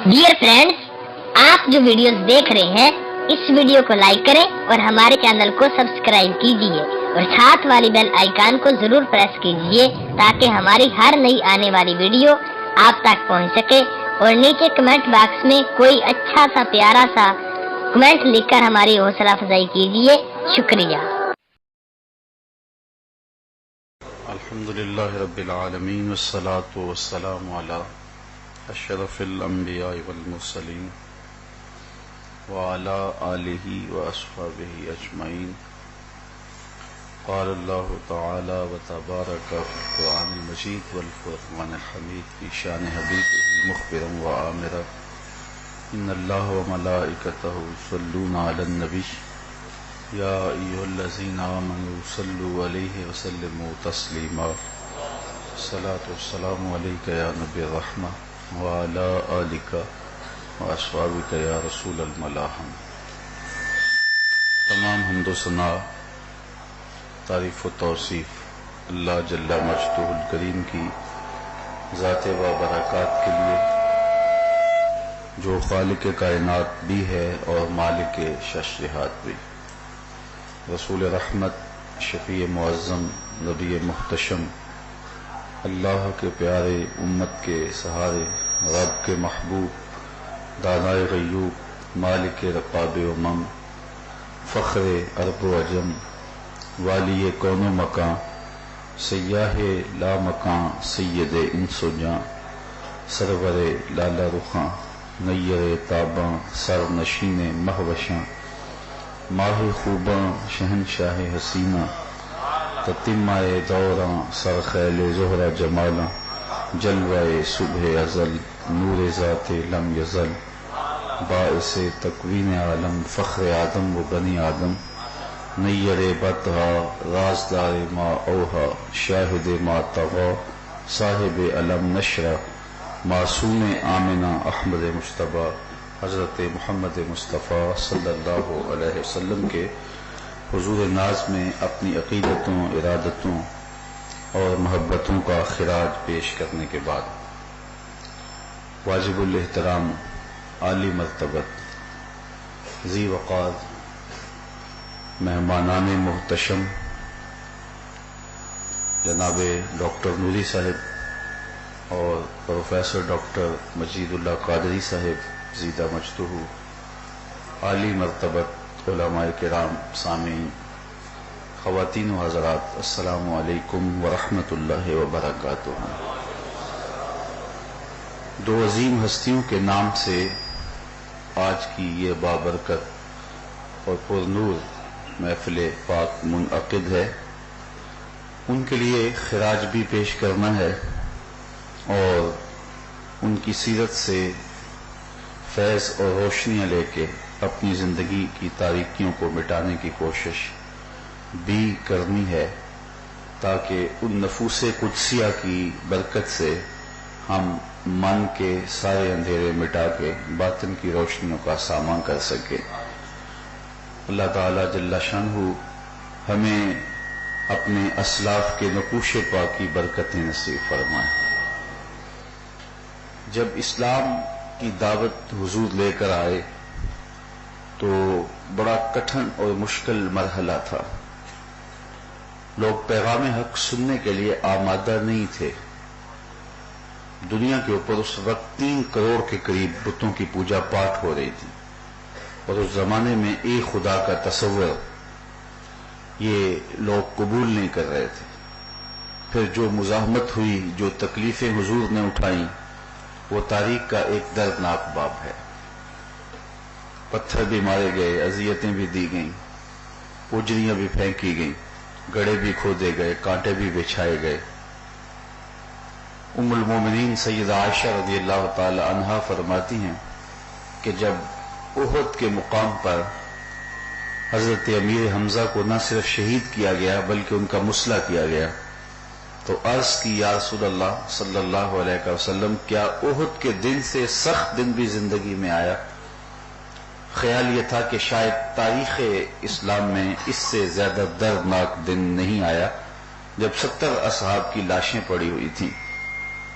Dear friends, آپ جو videos دیکھ رہے ہیں اس ویڈیو کو لائک کریں اور ہمارے چینل کو سبسکرائب کیجئے اور ساتھ والی بیل آئیکن کو ضرور پریس کیجئے تاکہ ہماری ہر نئی آنے والی ویڈیو آپ تک پہنچ سکے، اور نیچے کمنٹ باکس میں کوئی اچھا سا پیارا سا کمنٹ لکھ کر ہماری حوصلہ افزائی کیجئے۔ شکریہ۔ الحمدللہ رب العالمین والصلاة والسلام علی اشرف الانبیاء والمرسلین وعلی آلہ واصحابہ اجمعین۔ قال اللہ تعالی وتبارک فی القرآن المجید والفرقان الحمید فی شان حبیبہ مخبرا وآمرا ان اللہ وملائکتہ یصلون علی النبی یا ایھا الذین آمنوا صلوا علیہ وسلموا تسلیما۔ الصلاۃ والسلام علیک یا نبی الرحمہ وعلی آلک واصحابک یا رسول الملاحم۔ تمام حمد و ثنا، تعریف و توصیف اللہ جل مجدہ الکریم کی ذات بابرکات کے لیے، جو خالق کائنات بھی ہے اور مالک شش جہات بھی، رسول رحمت، شفیع معظم، نبی محتشم، اللہ کے پیارے، امت کے سہارے، رب کے محبوب، دانائے غیوب، مالک رقاب امم، فخر عرب و عجم، والی کون و مکان، سیاہ لا مکان، سید انس و جاں، سرور لالا رخاں، نیر تاباں، سر نشین مہوشاں، ماہ خوباں، شہنشاہ حسینہ، تتمہ دوراں، سرخیل زہرہ جمالاں، جلوہ صبح ازل، نور ذات لم یزل، باعث تکوین عالم، فخر آدم و بنی آدم، نیر بطہا، رازدار ما اوہا، شاہد ما طغا، صاحب علم نشرہ، معصوم آمنہ، احمد مجتبیٰ، حضرت محمد مصطفیٰ صلی اللہ علیہ وسلم کے حضور ناز میں اپنی عقیدتوں، ارادتوں اور محبتوں کا خراج پیش کرنے کے بعد، واجب الاحترام، عالی مرتبت، ذی وقار، مہمانان محتشم جناب ڈاکٹر نوری صاحب اور پروفیسر ڈاکٹر مجید اللہ قادری صاحب زیدہ مجدہ، عالی مرتبت علماء کرام، سامعین، خواتین و حضرات، السلام علیکم ورحمۃ اللہ وبرکاتہ۔ دو عظیم ہستیوں کے نام سے آج کی یہ بابرکت اور پرنور محفل پاک منعقد ہے، ان کے لیے خراج بھی پیش کرنا ہے اور ان کی سیرت سے فیض اور روشنیاں لے کے اپنی زندگی کی تاریکیوں کو مٹانے کی کوشش بھی کرنی ہے، تاکہ ان نفوس قدسیہ کی برکت سے ہم من کے سارے اندھیرے مٹا کے باطن کی روشنیوں کا ساماں کر سکیں۔ اللہ تعالیٰ جل شانہ ہمیں اپنے اسلاف کے نقوش پاک کی برکتیں نصیب فرمائے۔ جب اسلام کی دعوت حضور لے کر آئے تو بڑا کٹھن اور مشکل مرحلہ تھا، لوگ پیغام حق سننے کے لیے آمادہ نہیں تھے۔ دنیا کے اوپر اس وقت 3 کروڑ کے قریب بتوں کی پوجا پاٹ ہو رہی تھی، اور اس زمانے میں ایک خدا کا تصور یہ لوگ قبول نہیں کر رہے تھے۔ پھر جو مزاحمت ہوئی، جو تکلیفیں حضور نے اٹھائیں، وہ تاریخ کا ایک دردناک باب ہے۔ پتھر بھی مارے گئے، اذیتیں بھی دی گئیں، اجریاں بھی پھینکی گئیں، گڑھے بھی کھودے گئے، کانٹے بھی بچھائے گئے۔ ام المومنین سیدہ عائشہ رضی اللہ تعالی عنہا فرماتی ہیں کہ جب احد کے مقام پر حضرت امیر حمزہ کو نہ صرف شہید کیا گیا بلکہ ان کا مسلح کیا گیا تو عرض کی، یا رسول اللہ صلی اللہ علیہ وسلم، کیا احد کے دن سے سخت دن بھی زندگی میں آیا؟ خیال یہ تھا کہ شاید تاریخ اسلام میں اس سے زیادہ دردناک دن نہیں آیا، جب 70 اصحاب کی لاشیں پڑی ہوئی تھیں،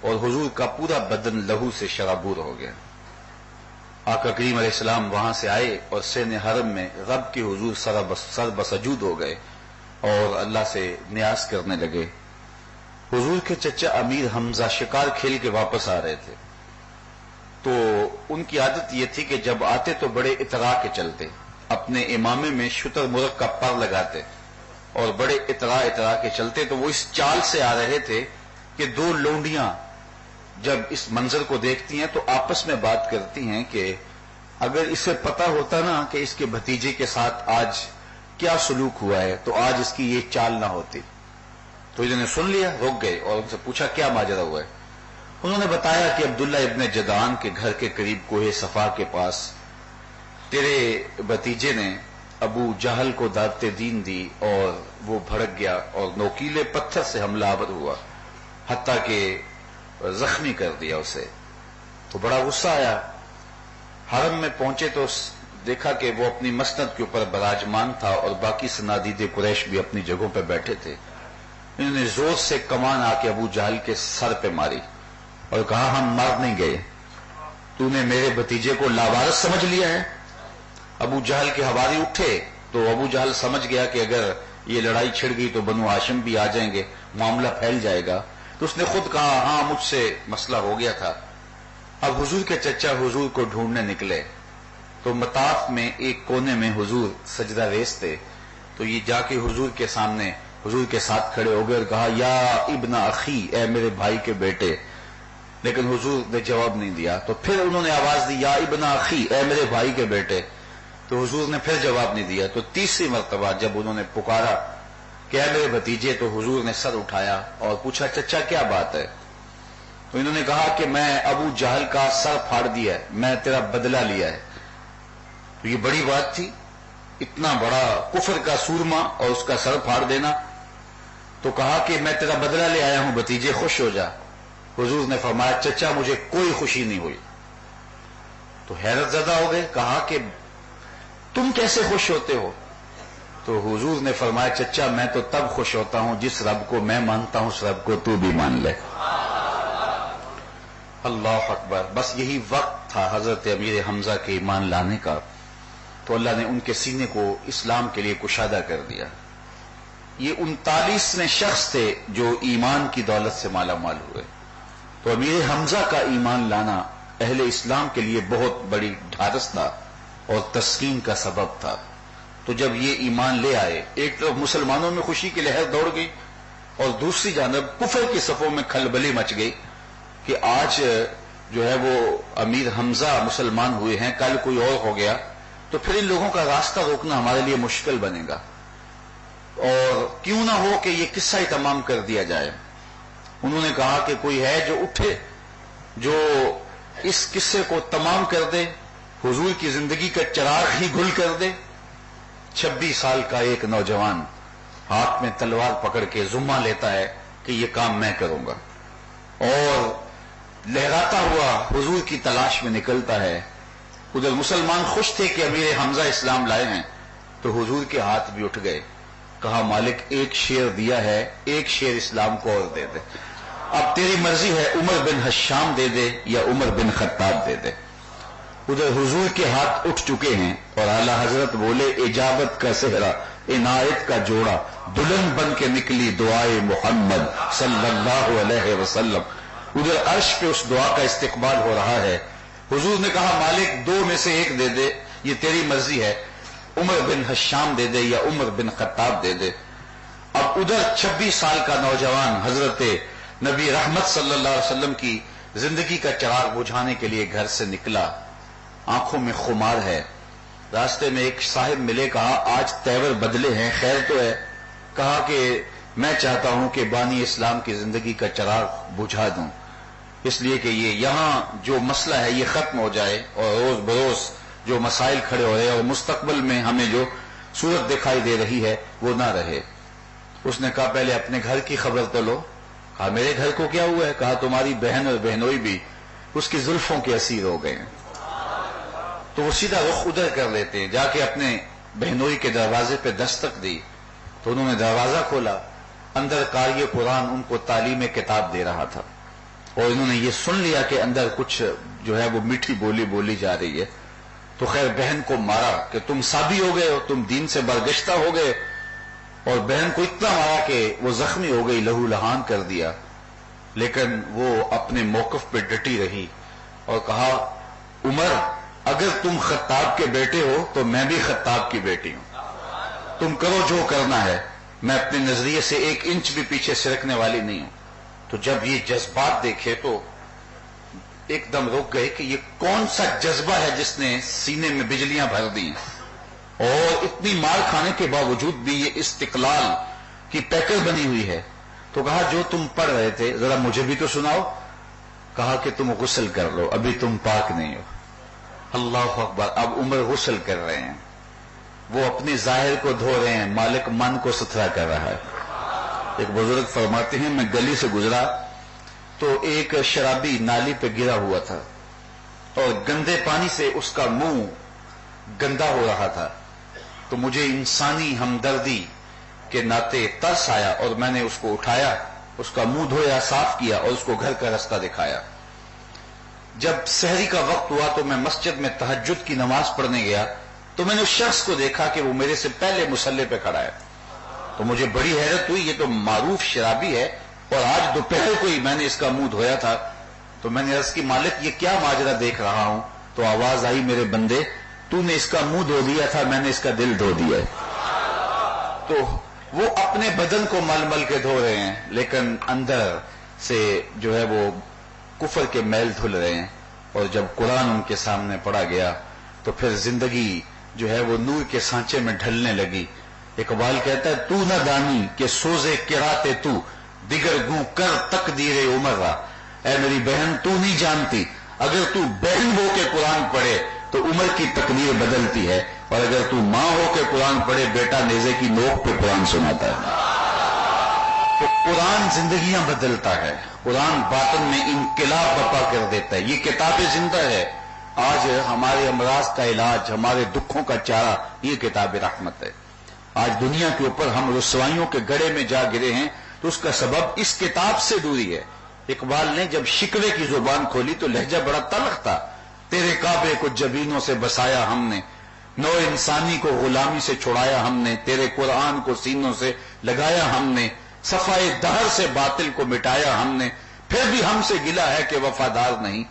اور حضور کا پورا بدن لہو سے شرابور ہو گیا۔ آقا کریم علیہ السلام وہاں سے آئے اور سین حرم میں رب کے حضور سر بسجود ہو گئے اور اللہ سے نیاز کرنے لگے۔ حضور کے چچا امیر حمزہ شکار کھیل کے واپس آ رہے تھے، تو ان کی عادت یہ تھی کہ جب آتے تو بڑے اطراء کے چلتے، اپنے امامے میں شتر مرغ کا پر لگاتے اور بڑے اطراء کے چلتے۔ تو وہ اس چال سے آ رہے تھے کہ دو لونڈیاں جب اس منظر کو دیکھتی ہیں تو آپس میں بات کرتی ہیں کہ اگر اسے پتا ہوتا نا کہ اس کے بھتیجے کے ساتھ آج کیا سلوک ہوا ہے تو آج اس کی یہ چال نہ ہوتی۔ تو انہوں نے سن لیا، رک گئے اور ان سے پوچھا کیا ماجرا ہوا ہے۔ انہوں نے بتایا کہ عبداللہ ابن جدعان کے گھر کے قریب کوہ صفا کے پاس تیرے بھتیجے نے ابو جہل کو دعوت دین دی اور وہ بھڑک گیا اور نوکیلے پتھر سے حملہ آور ہوا، حتیٰ کہ زخمی کر دیا اسے۔ تو بڑا غصہ آیا، حرم میں پہنچے تو دیکھا کہ وہ اپنی مسند کے اوپر براجمان تھا اور باقی صنادید قریش بھی اپنی جگہوں پہ بیٹھے تھے۔ انہوں نے زور سے کمان آ کے ابو جہل کے سر پہ ماری اور کہا ہم مار نہیں گئے، تو نے میرے بھتیجے کو لاوارث سمجھ لیا ہے۔ ابو جہل کے حواری اٹھے تو ابو جہل سمجھ گیا کہ اگر یہ لڑائی چھڑ گئی تو بنو ہاشم بھی آ جائیں گے، معاملہ پھیل جائے گا۔ تو اس نے خود کہا ہاں مجھ سے مسئلہ ہو گیا تھا۔ اب حضور کے چچا حضور کو ڈھونڈنے نکلے تو مطاف میں ایک کونے میں حضور سجدہ ریز تھے، تو یہ جا کے حضور کے سامنے حضور کے ساتھ کھڑے ہو گئے اور کہا یا ابن اخی، اے میرے بھائی کے بیٹے، لیکن حضور نے جواب نہیں دیا۔ تو پھر انہوں نے آواز دی یا ابن اخی، اے میرے بھائی کے بیٹے، تو حضور نے پھر جواب نہیں دیا۔ تو تیسری مرتبہ جب انہوں نے پکارا کہ اے میرے بھتیجے، تو حضور نے سر اٹھایا اور پوچھا چچا کیا بات ہے؟ تو انہوں نے کہا کہ میں ابو جہل کا سر پھاڑ دیا ہے، میں تیرا بدلہ لیا ہے۔ تو یہ بڑی بات تھی، اتنا بڑا کفر کا سورما اور اس کا سر پھاڑ دینا۔ تو کہا کہ میں تیرا بدلہ لے آیا ہوں بھتیجے، خوش ہو جا۔ حضور نے فرمایا چچا مجھے کوئی خوشی نہیں ہوئی۔ تو حیرت زدہ ہو گئے، کہا کہ تم کیسے خوش ہوتے ہو؟ تو حضور نے فرمایا چچا میں تو تب خوش ہوتا ہوں جس رب کو میں مانتا ہوں اس رب کو تو بھی مان لے۔ اللہ اکبر۔ بس یہی وقت تھا حضرت امیر حمزہ کے ایمان لانے کا، تو اللہ نے ان کے سینے کو اسلام کے لیے کشادہ کر دیا۔ یہ 39 شخص تھے جو ایمان کی دولت سے مالا مال ہوئے۔ تو امیر حمزہ کا ایمان لانا اہل اسلام کے لیے بہت بڑی ڈھارس تھا اور تسکین کا سبب تھا۔ تو جب یہ ایمان لے آئے، ایک طرف مسلمانوں میں خوشی کی لہر دوڑ گئی اور دوسری جانب کفر کی صفوں میں کھلبلی مچ گئی کہ آج جو ہے وہ امیر حمزہ مسلمان ہوئے ہیں، کل کوئی اور ہو گیا تو پھر ان لوگوں کا راستہ روکنا ہمارے لیے مشکل بنے گا، اور کیوں نہ ہو کہ یہ قصہ ہی تمام کر دیا جائے۔ انہوں نے کہا کہ کوئی ہے جو اٹھے، جو اس قصے کو تمام کر دے، حضور کی زندگی کا چراغ ہی گل کر دے۔ 26 سال کا ایک نوجوان ہاتھ میں تلوار پکڑ کے ذمہ لیتا ہے کہ یہ کام میں کروں گا، اور لہراتا ہوا حضور کی تلاش میں نکلتا ہے۔ ادھر مسلمان خوش تھے کہ امیر حمزہ اسلام لائے ہیں، تو حضور کے ہاتھ بھی اٹھ گئے۔ کہا مالک ایک شیر دیا ہے، ایک شیر اسلام کو اور دے دے، اب تیری مرضی ہے، عمر بن حشام دے دے یا عمر بن خطاب دے دے۔ ادھر حضور کے ہاتھ اٹھ چکے ہیں اور اعلی حضرت بولے اجابت کا صحرا، عنایت کا جوڑا، دلہن بن کے نکلی دعائے محمد صلی اللہ علیہ وسلم۔ ادھر عرش پہ اس دعا کا استقبال ہو رہا ہے۔ حضور نے کہا مالک 2 میں سے ایک دے دے، یہ تیری مرضی ہے، عمر بن حشام دے دے یا عمر بن خطاب دے دے۔ اب ادھر 26 سال کا نوجوان حضرت نبی رحمت صلی اللہ علیہ وسلم کی زندگی کا چراغ بجھانے کے لیے گھر سے نکلا، آنکھوں میں خمار ہے۔ راستے میں ایک صاحب ملے، کہا آج تیور بدلے ہیں، خیر تو ہے؟ کہا کہ میں چاہتا ہوں کہ بانی اسلام کی زندگی کا چراغ بجھا دوں، اس لیے کہ یہ یہاں جو مسئلہ ہے یہ ختم ہو جائے اور روز بروز جو مسائل کھڑے ہو رہے ہیں اور مستقبل میں ہمیں جو صورت دکھائی دے رہی ہے وہ نہ رہے۔ اس نے کہا پہلے اپنے گھر کی خبر تو لو۔ کہا میرے گھر کو کیا ہوا ہے؟ کہا تمہاری بہن اور بہنوئی بھی اس کی زلفوں کے اسیر ہو گئے ہیں۔ تو وہ سیدھا رخ ادھر کر لیتے ہیں، جا کے اپنے بہنوئی کے دروازے پہ دستک دی تو انہوں نے دروازہ کھولا، اندر قاری قرآن ان کو تعلیم کتاب دے رہا تھا اور انہوں نے یہ سن لیا کہ اندر کچھ جو ہے وہ میٹھی بولی بولی جا رہی ہے، تو خیر بہن کو مارا کہ تم سابی ہو گئے ہو، تم دین سے برگشتہ ہو گئے، اور بہن کو اتنا مارا کہ وہ زخمی ہو گئی، لہو لہان کر دیا. لیکن وہ اپنے موقف پہ ڈٹی رہی اور کہا عمر اگر تم خطاب کے بیٹے ہو تو میں بھی خطاب کی بیٹی ہوں، تم کرو جو کرنا ہے، میں اپنے نظریے سے 1 انچ بھی پیچھے سرکنے والی نہیں ہوں. تو جب یہ جذبات دیکھے تو ایک دم رک گئے کہ یہ کون سا جذبہ ہے جس نے سینے میں بجلیاں بھر دی ہیں، اور اتنی مار کھانے کے باوجود بھی یہ استقلال کی پیکر بنی ہوئی ہے. تو کہا جو تم پڑھ رہے تھے ذرا مجھے بھی تو سناؤ. کہا کہ تم غسل کر لو، ابھی تم پاک نہیں ہو. اللہ اکبر. اب عمر غسل کر رہے ہیں، وہ اپنے ظاہر کو دھو رہے ہیں، مالک من کو ستھرا کر رہا ہے. ایک بزرگ فرماتے ہیں میں گلی سے گزرا تو ایک شرابی نالی پہ گرا ہوا تھا اور گندے پانی سے اس کا منہ گندا ہو رہا تھا. تو مجھے انسانی ہمدردی کے ناطے ترس آیا اور میں نے اس کو اٹھایا، اس کا منہ دھویا، صاف کیا اور اس کو گھر کا رستہ دکھایا. جب سحری کا وقت ہوا تو میں مسجد میں تہجد کی نماز پڑھنے گیا تو میں نے اس شخص کو دیکھا کہ وہ میرے سے پہلے مصلی پہ کھڑا ہے. تو مجھے بڑی حیرت ہوئی، یہ تو معروف شرابی ہے اور آج دوپہر کو ہی میں نے اس کا منہ دھویا تھا. تو میں نے عرض کی مالک یہ کیا ماجرا دیکھ رہا ہوں؟ تو آواز آئی میرے بندے تو نے اس کا منہ دھو دیا تھا، میں نے اس کا دل دھو دیا ہے. تو وہ اپنے بدن کو مل مل کے دھو رہے ہیں لیکن اندر سے جو ہے وہ کفر کے میل دھل رہے ہیں. اور جب قرآن ان کے سامنے پڑھا گیا تو پھر زندگی جو ہے وہ نور کے سانچے میں ڈھلنے لگی. اقبال کہتا ہے تو نہ دانی کہ سوزے کراتے تو دیگر گوں کر تقدیر عمر را. اے میری بہن تو نہیں جانتی اگر تو بہن ہو کے قرآن پڑھے تو عمر کی تقدیر بدلتی ہے، اور اگر تو ماں ہو کے قرآن پڑھے بیٹا نیزے کی نوک پہ قرآن سناتا ہے. تو قرآن زندگیاں بدلتا ہے، قرآن باطن میں انقلاب برپا کر دیتا ہے. یہ کتاب زندہ ہے. آج ہمارے امراض کا علاج، ہمارے دکھوں کا چارہ یہ کتاب رحمت ہے. آج دنیا کے اوپر ہم رسوائیوں کے گڑھے میں جا گرے ہیں تو اس کا سبب اس کتاب سے دوری ہے. اقبال نے جب شکوے کی زبان کھولی تو لہجہ بڑا تلخ تھا. تیرے کعبے کو جبینوں سے بسایا ہم نے، نو انسانی کو غلامی سے چھڑایا ہم نے، تیرے قرآن کو سینوں سے لگایا ہم نے، صفائے دہر سے باطل کو مٹایا ہم نے. پھر بھی ہم سے گلا ہے کہ وفادار نہیں،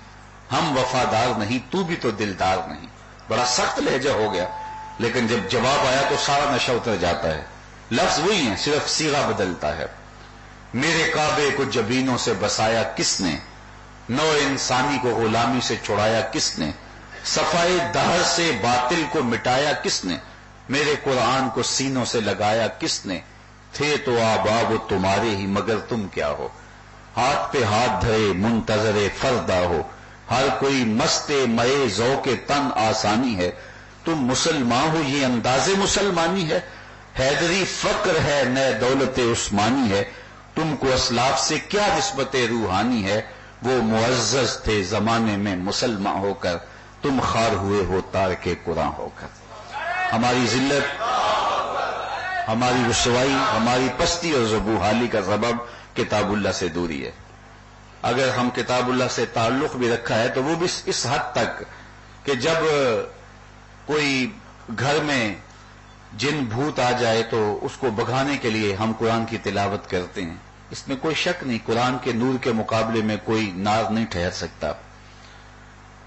ہم وفادار نہیں تو بھی تو دلدار نہیں. بڑا سخت لہجہ ہو گیا لیکن جب جواب آیا تو سارا نشہ اتر جاتا ہے. لفظ وہی ہیں، صرف صیغہ بدلتا ہے. میرے کعبے کو جبینوں سے بسایا کس نے، نو انسانی کو غلامی سے چھڑایا کس نے، صفائے دہر سے باطل کو مٹایا کس نے، میرے قرآن کو سینوں سے لگایا کس نے. تھے تو آباب تمہارے ہی مگر تم کیا ہو، ہاتھ پہ ہاتھ دھرے منتظر فردا ہو، ہر کوئی مست مئے ذوق تن آسانی ہے. تم مسلمان ہو یہ انداز مسلمانی ہے، حیدری فقر ہے نئے دولت عثمانی ہے. تم کو اسلاف سے کیا نسبت روحانی ہے، وہ معزز تھے زمانے میں مسلمان ہو کر، تم خار ہوئے ہو تارک قرآن ہو کر. ہماری ذلت، ہماری رسوائی، ہماری پستی اور زبوحالی کا سبب کتاب اللہ سے دوری ہے. اگر ہم کتاب اللہ سے تعلق بھی رکھا ہے تو وہ بھی اس حد تک کہ جب کوئی گھر میں جن بھوت آ جائے تو اس کو بھگانے کے لیے ہم قرآن کی تلاوت کرتے ہیں. اس میں کوئی شک نہیں، قرآن کے نور کے مقابلے میں کوئی نار نہیں ٹھہر سکتا.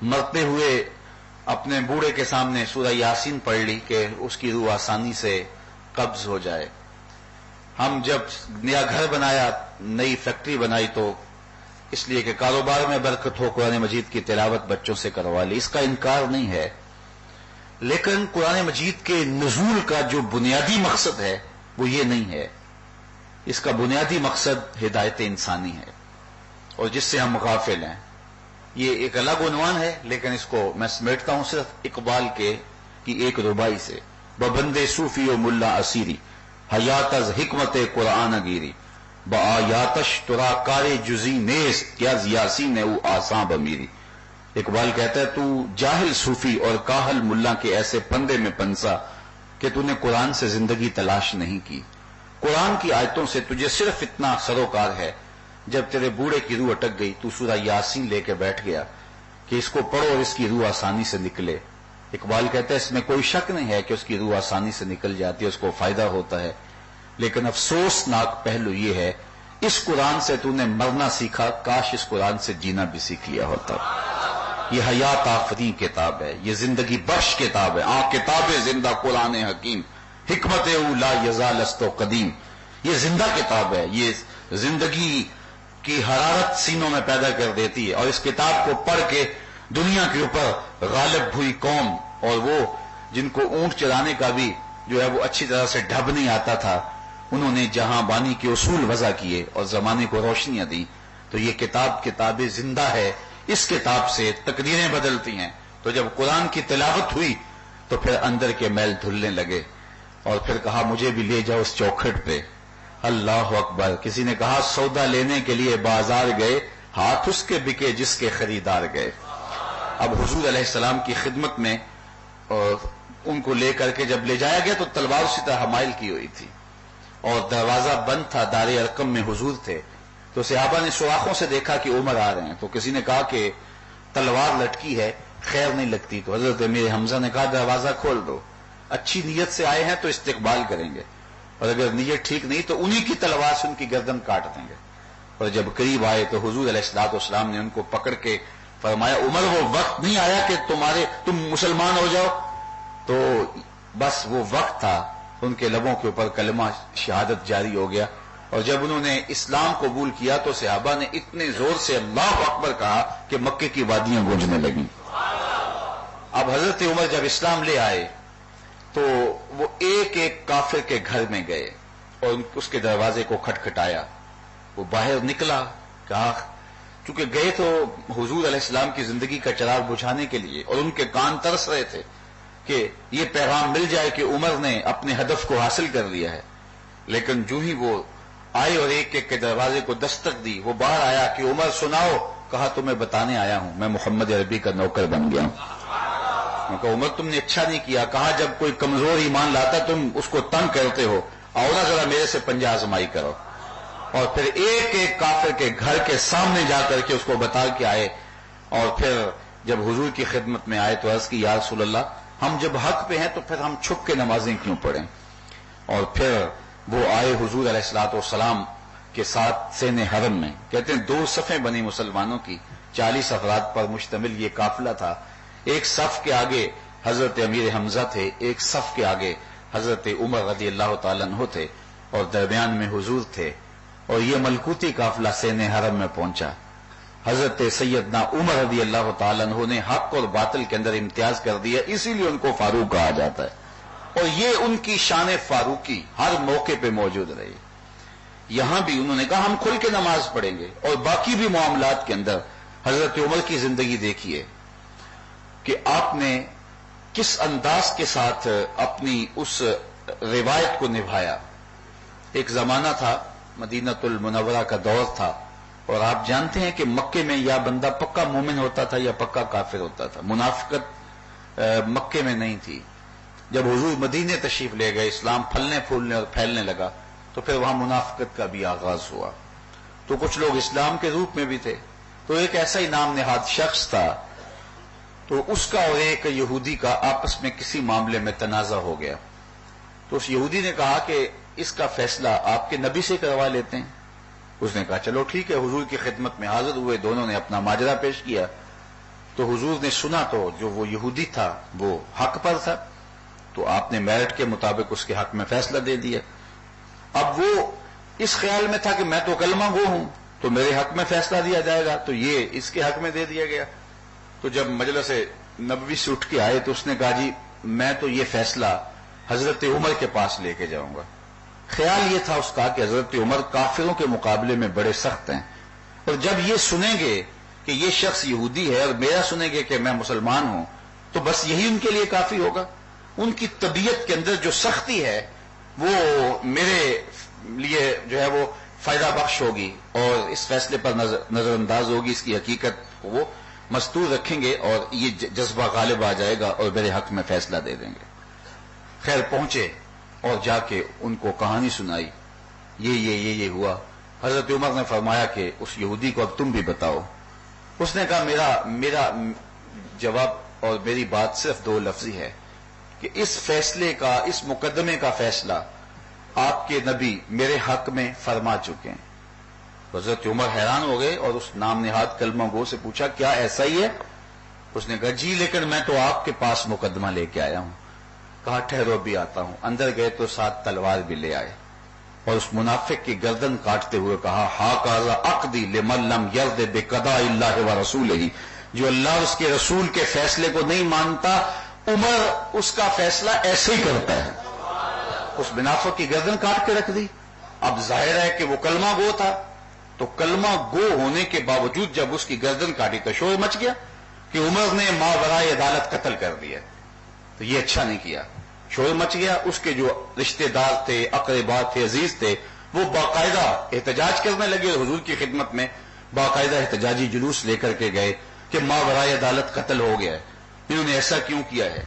مرتے ہوئے اپنے بوڑھے کے سامنے سورہ یاسین پڑھ لی کہ اس کی روح آسانی سے قبض ہو جائے. ہم جب نیا گھر بنایا، نئی فیکٹری بنائی تو اس لیے کہ کاروبار میں برکت ہو قرآن مجید کی تلاوت بچوں سے کروا لی. اس کا انکار نہیں ہے، لیکن قرآن مجید کے نزول کا جو بنیادی مقصد ہے وہ یہ نہیں ہے. اس کا بنیادی مقصد ہدایت انسانی ہے اور جس سے ہم غافل ہیں. یہ ایک الگ عنوان ہے لیکن اس کو میں سمیٹتا ہوں صرف اقبال کی ایک ربائی سے. ببندے صوفی و ملا اسیری حیات از حکمت قرآن گیری، بآیاتش ترا کار جزی نیست کیا یاسین او آساں بمیری. اقبال کہتا ہے تو جاہل صوفی اور کاہل ملا کے ایسے پندے میں پنسا کہ تو نے قرآن سے زندگی تلاش نہیں کی. قرآن کی آیتوں سے تجھے صرف اتنا سروکار ہے جب تیرے بوڑھے کی روح اٹک گئی تو سورہ یاسین لے کے بیٹھ گیا کہ اس کو پڑھو اور اس کی روح آسانی سے نکلے. اقبال کہتا ہے اس میں کوئی شک نہیں ہے کہ اس کی روح آسانی سے نکل جاتی ہے, اس کو فائدہ ہوتا ہے, لیکن افسوسناک پہلو یہ ہے اس قرآن سے تو نے مرنا سیکھا, کاش اس قرآن سے جینا بھی سیکھ لیا ہوتا. یہ حیات آفرین کتاب ہے, یہ زندگی بخش کتاب ہے. کتاب زندہ قرآن حکیم, حکمت لا یزال است قدیم. یہ زندہ کتاب ہے, یہ زندگی کی حرارت سینوں میں پیدا کر دیتی ہے. اور اس کتاب کو پڑھ کے دنیا کے اوپر غالب ہوئی قوم, اور وہ جن کو اونٹ چلانے کا بھی جو ہے وہ اچھی طرح سے ڈھب نہیں آتا تھا, انہوں نے جہاں بانی کے اصول وضع کیے اور زمانے کو روشنیاں دی. تو یہ کتاب زندہ ہے, اس کتاب سے تقدیریں بدلتی ہیں. تو جب قرآن کی تلاوت ہوئی تو پھر اندر کے میل دھلنے لگے, اور پھر کہا مجھے بھی لے جاؤ اس چوکھٹ پہ. اللہ اکبر. کسی نے کہا سودا لینے کے لیے بازار گئے, ہاتھ اس کے بکے جس کے خریدار گئے. اب حضور علیہ السلام کی خدمت میں ان کو لے کر کے جب لے جایا گیا تو تلوار اسی طرح حمائل کی ہوئی تھی, اور دروازہ بند تھا. دار ارقم میں حضور تھے, تو صحابہ نے سوراخوں سے دیکھا کہ عمر آ رہے ہیں. تو کسی نے کہا کہ تلوار لٹکی ہے, خیر نہیں لگتی. تو حضرت امیر حمزہ نے کہا دروازہ کھول دو, اچھی نیت سے آئے ہیں تو استقبال کریں گے, اور اگر نیت ٹھیک نہیں تو انہی کی تلوار سے ان کی گردن کاٹ دیں گے. اور جب قریب آئے تو حضور علیہ السلام نے ان کو پکڑ کے فرمایا عمر وہ وقت نہیں آیا کہ تم مسلمان ہو جاؤ. تو بس وہ وقت تھا, ان کے لبوں کے اوپر کلمہ شہادت جاری ہو گیا. اور جب انہوں نے اسلام قبول کیا تو صحابہ نے اتنے زور سے اللہ اکبر کہا کہ مکے کی وادیاں گونجنے لگیں. اب حضرت عمر جب اسلام لے آئے تو وہ ایک ایک کافر کے گھر میں گئے اور اس کے دروازے کو کھٹکھٹایا. وہ باہر نکلا, کہا چونکہ گئے تو حضور علیہ السلام کی زندگی کا چراغ بجھانے کے لیے, اور ان کے کان ترس رہے تھے کہ یہ پیغام مل جائے کہ عمر نے اپنے ہدف کو حاصل کر لیا ہے. لیکن جو ہی وہ آئے اور ایک ایک کے دروازے کو دستک دی, وہ باہر آیا کہ عمر سناؤ. کہا تمہیں بتانے آیا ہوں, میں محمد عربی کا نوکر بن گیا ہوں. کہا عمر تم نے اچھا نہیں کیا. کہا جب کوئی کمزور ایمان لاتا تم اس کو تنگ کرتے ہو, آؤ نا ذرا میرے سے پنجہ آزمائی کرو. اور پھر ایک ایک کافر کے گھر کے سامنے جا کر کے اس کو بتا کے آئے. اور پھر جب حضور کی خدمت میں آئے تو عرض کی یا رسول اللہ, ہم جب حق پہ ہیں تو پھر ہم چھپ کے نمازیں کیوں پڑھیں. اور پھر وہ آئے حضور علیہ الصلوۃ والسلام کے ساتھ سین حرم میں. کہتے ہیں 2 صفیں بنی مسلمانوں کی, 40 افراد پر مشتمل یہ قافلہ تھا. ایک صف کے آگے حضرت امیر حمزہ تھے, ایک صف کے آگے حضرت عمر رضی اللہ تعالیٰ عنہ تھے, اور درمیان میں حضور تھے. اور یہ ملکوتی قافلہ سین حرم میں پہنچا. حضرت سیدنا عمر رضی اللہ تعالیٰ عنہ نے حق اور باطل کے اندر امتیاز کر دیا, اسی لیے ان کو فاروق کہا جاتا ہے. اور یہ ان کی شان فاروقی ہر موقع پہ موجود رہی. یہاں بھی انہوں نے کہا ہم کھل کے نماز پڑھیں گے. اور باقی بھی معاملات کے اندر حضرت عمر کی زندگی دیکھیے کہ آپ نے کس انداز کے ساتھ اپنی اس روایت کو نبھایا. ایک زمانہ تھا, مدینہ المنورہ کا دور تھا, اور آپ جانتے ہیں کہ مکے میں یا بندہ پکا مومن ہوتا تھا یا پکا کافر ہوتا تھا. منافقت مکے میں نہیں تھی. جب حضور مدینے تشریف لے گئے, اسلام پھلنے پھولنے اور پھیلنے لگا, تو پھر وہاں منافقت کا بھی آغاز ہوا. تو کچھ لوگ اسلام کے روپ میں بھی تھے. تو ایک ایسا ہی نام نہاد شخص تھا, تو اس کا اور ایک یہودی کا آپس میں کسی معاملے میں تنازع ہو گیا. تو اس یہودی نے کہا کہ اس کا فیصلہ آپ کے نبی سے کروا لیتے ہیں. اس نے کہا چلو ٹھیک ہے. حضور کی خدمت میں حاضر ہوئے, دونوں نے اپنا ماجرا پیش کیا. تو حضور نے سنا تو جو وہ یہودی تھا وہ حق پر تھا, تو آپ نے میرٹ کے مطابق اس کے حق میں فیصلہ دے دیا. اب وہ اس خیال میں تھا کہ میں تو کلمہ گو ہوں تو میرے حق میں فیصلہ دیا جائے گا, تو یہ اس کے حق میں دے دیا گیا. تو جب مجلس نبوی سے اٹھ کے آئے تو اس نے کہا جی میں تو یہ فیصلہ حضرت عمر کے پاس لے کے جاؤں گا. خیال یہ تھا اس کا کہ حضرت عمر کافروں کے مقابلے میں بڑے سخت ہیں, اور جب یہ سنیں گے کہ یہ شخص یہودی ہے اور میرا سنیں گے کہ میں مسلمان ہوں, تو بس یہی ان کے لیے کافی ہوگا. ان کی طبیعت کے اندر جو سختی ہے وہ میرے لیے جو ہے وہ فائدہ بخش ہوگی, اور اس فیصلے پر نظر انداز ہوگی. اس کی حقیقت کو وہ مستور رکھیں گے اور یہ جذبہ غالب آ جائے گا اور میرے حق میں فیصلہ دے دیں گے. خیر پہنچے اور جا کے ان کو کہانی سنائی, یہ ہوا. حضرت عمر نے فرمایا کہ اس یہودی کو اب تم بھی بتاؤ. اس نے کہا میرا جواب اور میری بات صرف دو لفظی ہے کہ اس فیصلے کا، اس مقدمے کا فیصلہ آپ کے نبی میرے حق میں فرما چکے ہیں. حضرت عمر حیران ہو گئے اور اس نام نہاد کلمہ گو سے پوچھا کیا ایسا ہی ہے؟ اس نے کہا جی، لیکن میں تو آپ کے پاس مقدمہ لے کے آیا ہوں. کہا ٹھہرو بھی آتا ہوں. اندر گئے تو ساتھ تلوار بھی لے آئے اور اس منافق کی گردن کاٹتے ہوئے کہا ہاکذا عقدی لمن لم یرض بقضاء اللہ ورسولہ، جو اللہ اور اس کے رسول کے فیصلے کو نہیں مانتا عمر اس کا فیصلہ ایسے ہی کرتا ہے. اس منافق کی گردن کاٹ کے رکھ دی. اب ظاہر ہے کہ وہ کلمہ گو تھا، تو کلمہ گو ہونے کے باوجود جب اس کی گردن کاٹی تو شور مچ گیا کہ عمر نے ماورائے عدالت قتل کر دیا. تو یہ اچھا نہیں کیا، شور مچ گیا. اس کے جو رشتہ دار تھے، اقربا تھے، عزیز تھے، وہ باقاعدہ احتجاج کرنے لگے. حضور کی خدمت میں باقاعدہ احتجاجی جلوس لے کر کے گئے کہ ماورائے عدالت قتل ہو گیا ہے، انہوں نے ایسا کیوں کیا ہے.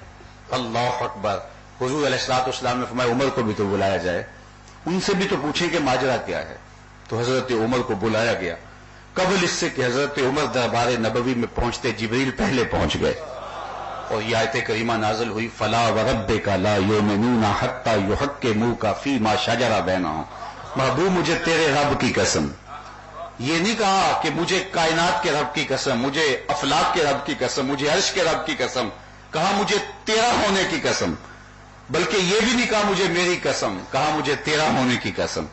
اللہ اکبر. حضور علیہ الصلوۃ والسلام نے فرمایا عمر کو بھی تو بلایا جائے، ان سے بھی تو پوچھیں کہ ماجرا کیا ہے. تو حضرت عمر کو بلایا گیا. قبل اس سے کہ حضرت عمر دربار نبوی میں پہنچتے جبریل پہلے پہنچ گئے اور یہ آیت کریمہ نازل ہوئی فلا وربک لا یؤمنون حتی یحکموک فیما شجر بینہم. محبوب مجھے تیرے رب کی قسم، یہ نہیں کہا کہ مجھے کائنات کے رب کی قسم، مجھے افلاک کے رب کی قسم، مجھے عرش کے رب کی قسم، کہا مجھے تیرا ہونے کی قسم. بلکہ یہ بھی نہیں کہا مجھے میری قسم، کہا مجھے تیرا ہونے کی قسم.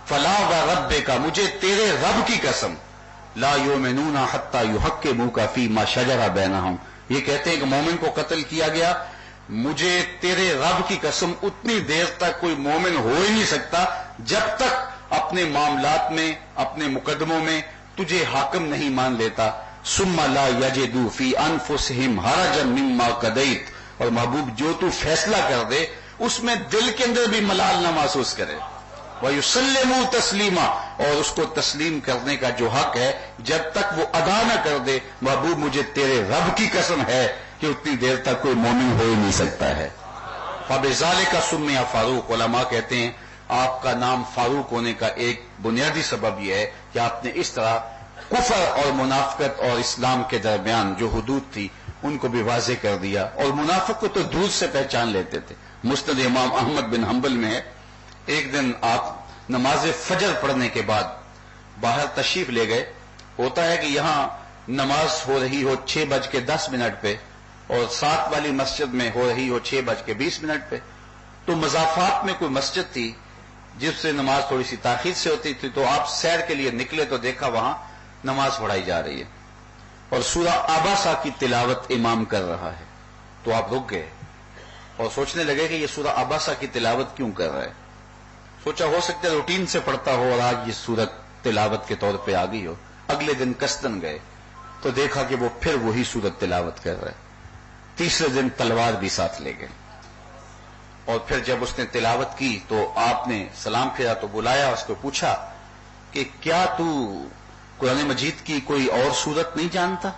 فلا وربک، مجھے تیرے رب کی قسم، لا یؤمنون حتی یحکموک فیما شجر بینہم. یہ کہتے ہیں کہ مومن کو قتل کیا گیا، مجھے تیرے رب کی قسم اتنی دیر تک کوئی مومن ہو ہی نہیں سکتا جب تک اپنے معاملات میں، اپنے مقدموں میں تجھے حاکم نہیں مان لیتا. ثم لا یجدوا فی انفسہم حرجا مما قضیت. اور محبوب جو تو فیصلہ کر دے اس میں دل کے اندر بھی ملال نہ محسوس کرے. وَيُسَلِّمُوا تَسْلِيمًا، اور اس کو تسلیم کرنے کا جو حق ہے جب تک وہ ادا نہ کر دے، محبوب مجھے تیرے رب کی قسم ہے کہ اتنی دیر تک کوئی مومن ہو ہی نہیں سکتا ہے. فَبِذَلِكَ سُمِّيَ فاروق. علماء کہتے ہیں آپ کا نام فاروق ہونے کا ایک بنیادی سبب یہ ہے کہ آپ نے اس طرح کفر اور منافقت اور اسلام کے درمیان جو حدود تھی ان کو بھی واضح کر دیا. اور منافق کو تو دور سے پہچان لیتے تھے. مسند امام احمد بن حنبل میں ہے، ایک دن آپ نماز فجر پڑھنے کے بعد باہر تشریف لے گئے. ہوتا ہے کہ یہاں نماز ہو رہی ہو 6:10 پہ اور ساتھ والی مسجد میں ہو رہی ہو 6:20 پہ، تو مضافات میں کوئی مسجد تھی جس سے نماز تھوڑی سی تاخیر سے ہوتی تھی. تو آپ سیر کے لیے نکلے تو دیکھا وہاں نماز پڑھائی جا رہی ہے اور سورہ عباسہ کی تلاوت امام کر رہا ہے. تو آپ رک گئے اور سوچنے لگے کہ یہ سورہ عباسہ کی تلاوت کیوں کر رہا ہے. سوچا ہو سکتا ہے روٹین سے پڑھتا ہو اور آج یہ سورت تلاوت کے طور پہ آ گئی ہو. اگلے دن قصدن گئے تو دیکھا کہ وہ پھر وہی سورت تلاوت کر رہا ہے. تیسرے دن تلوار بھی ساتھ لے گئے اور پھر جب اس نے تلاوت کی تو آپ نے سلام پھیرا تو بلایا، اس کو پوچھا کہ کیا تو قرآن مجید کی کوئی اور سورت نہیں جانتا؟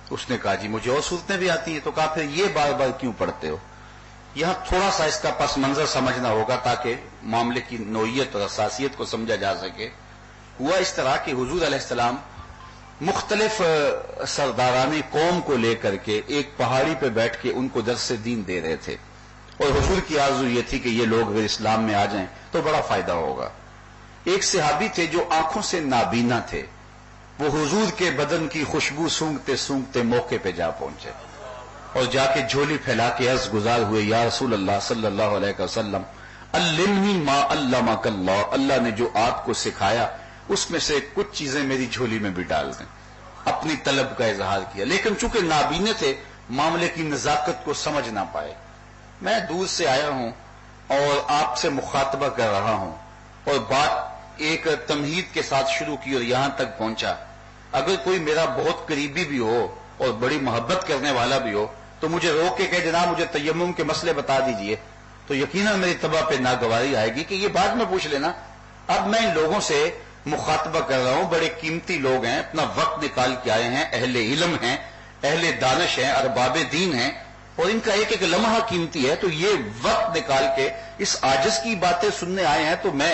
اس نے کہا جی مجھے اور سورتیں بھی آتی ہیں. تو کہا پھر یہ بار بار کیوں پڑھتے ہو؟ یہاں تھوڑا سا اس کا پس منظر سمجھنا ہوگا تاکہ معاملے کی نوعیت اور حساسیت کو سمجھا جا سکے. ہوا اس طرح کہ حضور علیہ السلام مختلف سرداران قوم کو لے کر کے ایک پہاڑی پہ بیٹھ کے ان کو درس دین دے رہے تھے اور حضور کی آرزو یہ تھی کہ یہ لوگ اگر اسلام میں آ جائیں تو بڑا فائدہ ہوگا. ایک صحابی تھے جو آنکھوں سے نابینا تھے، وہ حضور کے بدن کی خوشبو سونگتے سونگتے موقع پہ جا پہنچے اور جا کے جھولی پھیلا کے عرض گزار ہوئے یا رسول اللہ صلی اللہ علیہ وسلم علمنی ما علمک اللہ، اللہ نے جو آپ کو سکھایا اس میں سے کچھ چیزیں میری جھولی میں بھی ڈال دیں. اپنی طلب کا اظہار کیا، لیکن چونکہ نابینے تھے معاملے کی نزاکت کو سمجھ نہ پائے. میں دور سے آیا ہوں اور آپ سے مخاطبہ کر رہا ہوں اور بات ایک تمہید کے ساتھ شروع کی اور یہاں تک پہنچا. اگر کوئی میرا بہت قریبی بھی ہو اور بڑی محبت کرنے والا بھی ہو تو مجھے روک کے کہ جناب مجھے تیمم کے مسئلے بتا دیجئے، تو یقیناً میری طبع پہ ناگواری آئے گی کہ یہ بعد میں پوچھ لینا. اب میں ان لوگوں سے مخاطبہ کر رہا ہوں، بڑے قیمتی لوگ ہیں، اپنا وقت نکال کے آئے ہیں، اہل علم ہیں، اہل دانش ہیں، ارباب دین ہیں اور ان کا ایک ایک لمحہ قیمتی ہے. تو یہ وقت نکال کے اس عاجز کی باتیں سننے آئے ہیں تو میں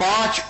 5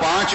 5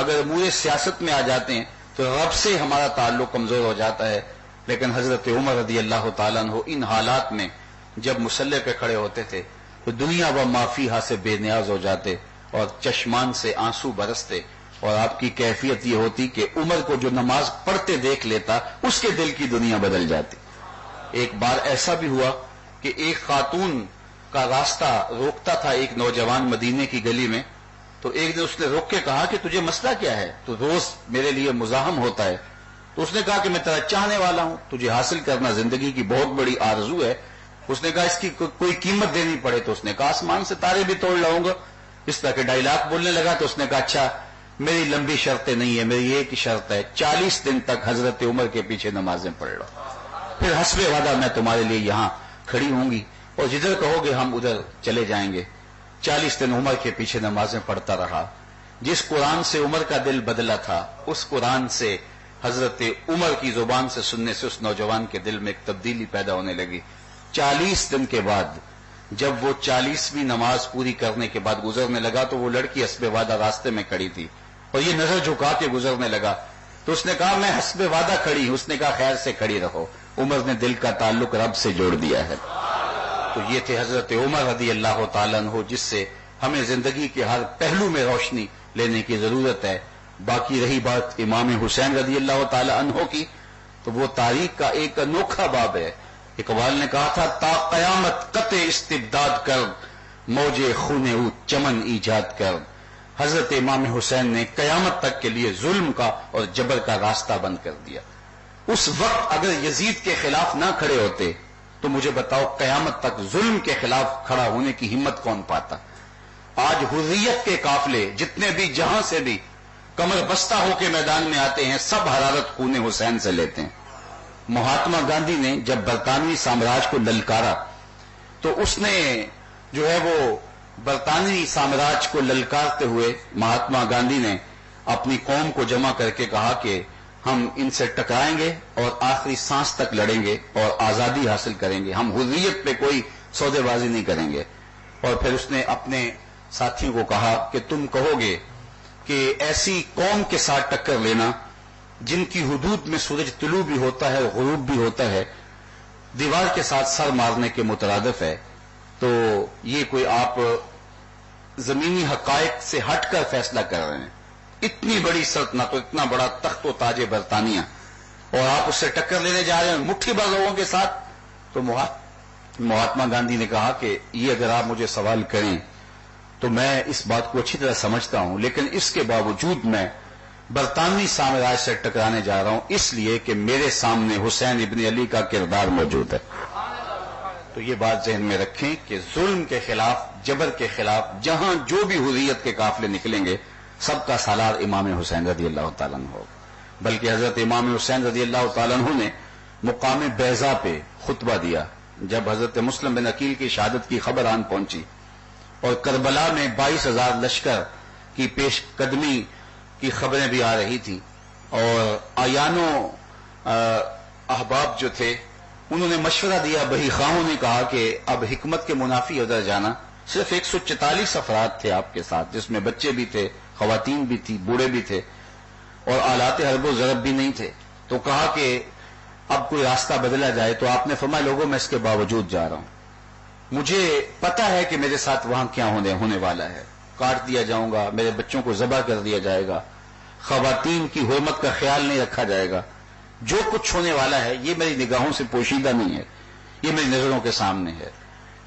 اگر امور سیاست میں آ جاتے ہیں تو رب سے ہمارا تعلق کمزور ہو جاتا ہے. لیکن حضرت عمر رضی اللہ تعالیٰ عنہ ان حالات میں جب مسلح پہ کھڑے ہوتے تھے تو دنیا و مافیہا سے بے نیاز ہو جاتے اور چشمان سے آنسو برستے. اور آپ کی کیفیت یہ ہوتی کہ عمر کو جو نماز پڑھتے دیکھ لیتا اس کے دل کی دنیا بدل جاتی. ایک بار ایسا بھی ہوا کہ ایک خاتون کا راستہ روکتا تھا ایک نوجوان مدینے کی گلی میں. تو ایک دن اس نے روک کے کہا کہ تجھے مسئلہ کیا ہے؟ تو روز میرے لیے مزاحم ہوتا ہے. تو اس نے کہا کہ میں تیرا چاہنے والا ہوں, تجھے حاصل کرنا زندگی کی بہت بڑی آرزو ہے. اس نے کہا اس کی کوئی قیمت دینی پڑے؟ تو اس نے کہا آسمان سے تارے بھی توڑ لاؤں گا. اس طرح کے ڈائیلاگ بولنے لگا. تو اس نے کہا اچھا میری لمبی شرطیں نہیں ہے, میری ایک ہی شرط ہے, 40 دن تک حضرت عمر کے پیچھے نمازیں پڑھ لو, پھر حسب وعدہ میں تمہارے لیے یہاں کھڑی ہوں گی اور جدھر کہو گے ہم ادھر چلے جائیں گے. 40 دن عمر کے پیچھے نمازیں پڑھتا رہا. جس قرآن سے عمر کا دل بدلا تھا اس قرآن سے حضرت عمر کی زبان سے سننے سے اس نوجوان کے دل میں ایک تبدیلی پیدا ہونے لگی. 40 دن کے بعد جب وہ 40ویں نماز پوری کرنے کے بعد گزرنے لگا تو وہ لڑکی حسب وعدہ راستے میں کھڑی تھی اور یہ نظر جھکا کے گزرنے لگا. تو اس نے کہا میں حسب وعدہ کھڑی ہوں. اس نے کہا خیر سے کھڑی رہو. عمر نے دل کا تعلق رب سے جوڑ دیا ہے. تو یہ تھے حضرت عمر رضی اللہ تعالیٰ عنہ جس سے ہمیں زندگی کے ہر پہلو میں روشنی لینے کی ضرورت ہے. باقی رہی بات امام حسین رضی اللہ تعالیٰ عنہ کی تو وہ تاریخ کا ایک انوکھا باب ہے. اقبال نے کہا تھا تا قیامت قطع استبداد کر موج خون او چمن ایجاد کر. حضرت امام حسین نے قیامت تک کے لیے ظلم کا اور جبر کا راستہ بند کر دیا. اس وقت اگر یزید کے خلاف نہ کھڑے ہوتے تو مجھے بتاؤ قیامت تک ظلم کے خلاف کھڑا ہونے کی ہمت کون پاتا؟ آج حریت کے قافلے جتنے بھی جہاں سے بھی کمر بستہ ہو کے میدان میں آتے ہیں سب حرارت خون حسین سے لیتے ہیں. مہاتما گاندھی نے جب برطانوی سامراج کو للکارا تو اس نے جو ہے وہ برطانوی سامراج کو للکارتے ہوئے مہاتما گاندھی نے اپنی قوم کو جمع کر کے کہا کہ ہم ان سے ٹکرائیں گے اور آخری سانس تک لڑیں گے اور آزادی حاصل کریں گے, ہم حریت پہ کوئی سودے بازی نہیں کریں گے. اور پھر اس نے اپنے ساتھیوں کو کہا کہ تم کہو گے کہ ایسی قوم کے ساتھ ٹکر لینا جن کی حدود میں سورج طلوع بھی ہوتا ہے غروب بھی ہوتا ہے دیوار کے ساتھ سر مارنے کے مترادف ہے, تو یہ کوئی آپ زمینی حقائق سے ہٹ کر فیصلہ کر رہے ہیں. اتنی بڑی سلطنت اور اتنا بڑا تخت و تاج برطانیہ اور آپ اس سے ٹکر لینے جا رہے ہیں مٹھی بھر لوگوں کے ساتھ. تو مہاتما گاندھی نے کہا کہ یہ اگر آپ مجھے سوال کریں تو میں اس بات کو اچھی طرح سمجھتا ہوں, لیکن اس کے باوجود میں برطانوی سامراج سے ٹکرانے جا رہا ہوں اس لیے کہ میرے سامنے حسین ابن علی کا کردار موجود ہے. تو یہ بات ذہن میں رکھیں کہ ظلم کے خلاف جبر کے خلاف جہاں جو بھی حریت کے قافلے نکلیں گے سب کا سالار امام حسین رضی اللہ تعالیٰ عنہ ہوگا. بلکہ حضرت امام حسین رضی اللہ تعالیٰ عنہ نے مقام بیضا پہ خطبہ دیا جب حضرت مسلم بن عقیل کی شہادت کی خبر آن پہنچی اور کربلا میں 22,000 لشکر کی پیش قدمی کی خبریں بھی آ رہی تھی اور آیانو احباب جو تھے انہوں نے مشورہ دیا, بہی خواہوں نے کہا کہ اب حکمت کے منافی ادھر جانا. صرف 144 افراد تھے آپ کے ساتھ جس میں بچے بھی تھے, خواتین بھی تھی, بوڑھے بھی تھے اور آلات حرب و ضرب بھی نہیں تھے. تو کہا کہ اب کوئی راستہ بدلا جائے. تو آپ نے فرمایا لوگوں میں اس کے باوجود جا رہا ہوں, مجھے پتا ہے کہ میرے ساتھ وہاں کیا ہونے والا ہے, کاٹ دیا جاؤں گا, میرے بچوں کو ذبح کر دیا جائے گا, خواتین کی حرمت کا خیال نہیں رکھا جائے گا, جو کچھ ہونے والا ہے یہ میری نگاہوں سے پوشیدہ نہیں ہے, یہ میری نظروں کے سامنے ہے.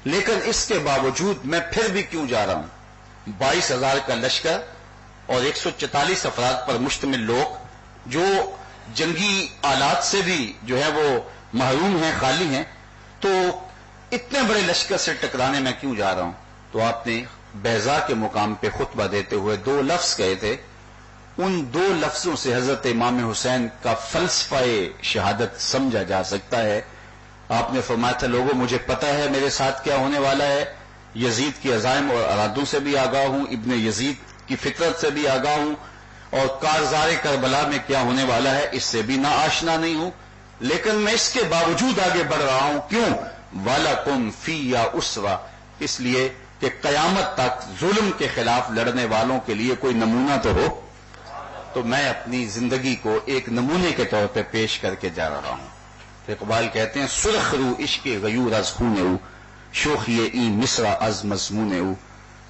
لیکن اس کے باوجود میں پھر بھی کیوں جا رہا ہوں؟ 22,000 کا لشکر اور 144 افراد پر مشتمل لوگ جو جنگی آلات سے بھی جو ہے وہ محروم ہیں, خالی ہیں, تو اتنے بڑے لشکر سے ٹکرانے میں کیوں جا رہا ہوں؟ تو آپ نے بیضا کے مقام پہ خطبہ دیتے ہوئے 2 لفظ کہے تھے. ان 2 لفظوں سے حضرت امام حسین کا فلسفہ شہادت سمجھا جا سکتا ہے. آپ نے فرمایا تھا لوگوں مجھے پتا ہے میرے ساتھ کیا ہونے والا ہے, یزید کے عزائم اور ارادوں سے بھی آگاہ ہوں, ابن یزید کی فطرت سے بھی آگاہ ہوں, اور کارزار کربلا میں کیا ہونے والا ہے اس سے بھی نا آشنا نہیں ہوں, لیکن میں اس کے باوجود آگے بڑھ رہا ہوں. کیوں؟ وَلَكُمْ فِيَّ أُسْوَةٌ, اس لیے کہ قیامت تک ظلم کے خلاف لڑنے والوں کے لیے کوئی نمونہ تو ہو. تو میں اپنی زندگی کو ایک نمونے کے طور پہ پیش کر کے جا رہا ہوں. تو اقبال کہتے ہیں سرخ رو عشق غیور از خون او، شوخی این مصرع از مضمون او،